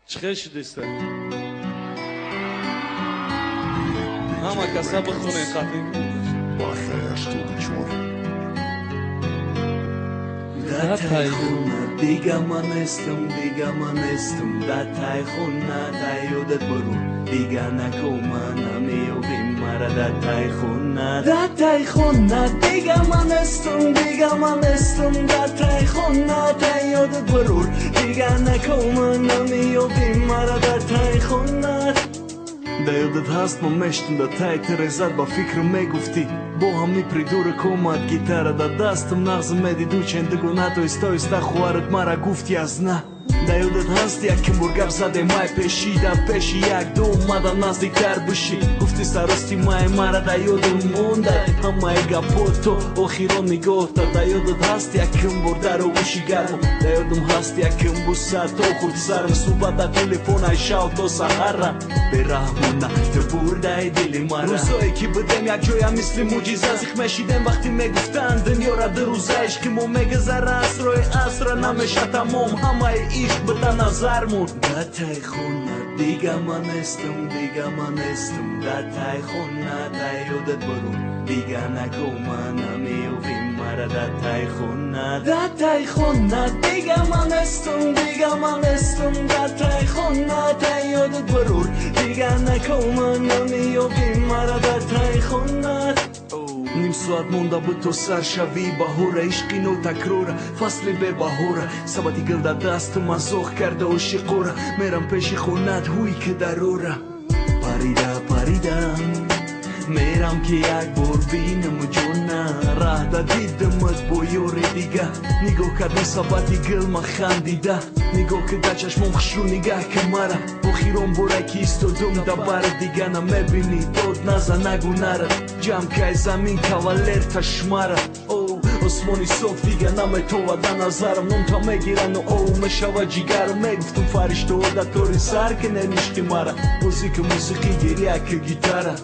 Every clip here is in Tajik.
چخه شدیسته همه کسا بخونه خطیم با خیش تو بچور در تای خونه دیگه من استم در تای خونه تایودت برو دیگه نکو من میوبیم مرا در تای خونه دیگه من استم در تای خونه تایودت برو دیگه نکو من میوبیم مرا در تای خونه Да јадат хастмо мештен да тај терезат ба фикру ме гуфти Боҳам ми придура комат гитара да дастам нағзам меди дучен да го натоиста иста хуарат мара гуфти аз на Да јадат хаст яким бургар заде мај пеши да пеши як до мада наздиктар буши гуфти сарости мај мара да јодам монда ама ега пото охиро нигоҳта да јадат хаст яким бурдаро уши гармо да јадам хаст яким буса то хурд сарм суба да телефона шав то саҳара бераҳмона ту бурдаи дили мара рӯзое ки будем якҷоя мисли муҷиза зих мешидем вақти мегуфтанд дунёра ду рӯза ишқи мо мегузара асрои асра намеша тамом ҳамаи ишқ бида назар муд در تای خونه دیگه من استم در تای خونه تایودت برو دیگه نکو من میوبیم مرا در تای خونه دیگه من استم در تای خونه تایودت برو دیگه نکو من میوبیم مرا در تای خونه Ним соат монда бы то сар шави баҳора ишқи но такрора фасли бебаҳора сабати гил да дасту мазоқ карда ошиқора мерам пеши хонат ҳуи ки дарора парида мерам ки як бор бинам ҷона раҳ да дидамат бо ёре дига нигоҳ кардам сабати гил ма хандида нигоҳ кида чашмом хушрӯ нигаҳ ки мара охирон боре ки истодум да бара дига намебинӣ дод наза нагу нара ҷамкай замин кавалер ташмара осмони соф дига наметова да назарам нонта мегирану оу мешава ҷигарам мегуфтум фариштаҳо да тори сар ки ненишки мара музика мусиқӣ гирия ки гитара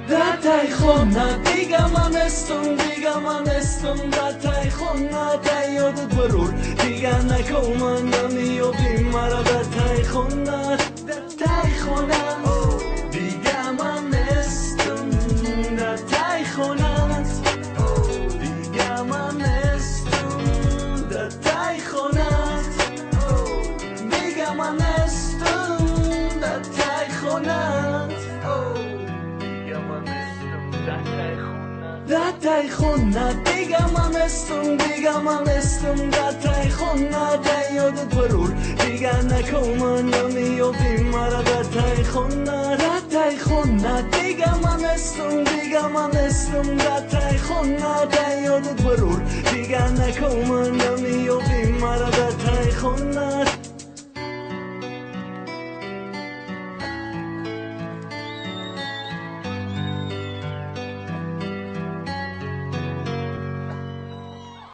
در تای خونه دیگه من استم در تای خونه تایودت برور دیگه نکو من نمیوبیم مرا در تای خونه دیگه من استم در تای خونه دیگه من استم در تای خونه دیگه من استم در تای خونه در تای خونه دیگه من استم در تای خونه تایودت برور دیگه نکو من نمیوبیم مرا در تای خونه دیگه من استم در تای خونه تایودت برور دیگه نکو من نمیوبیم مرا در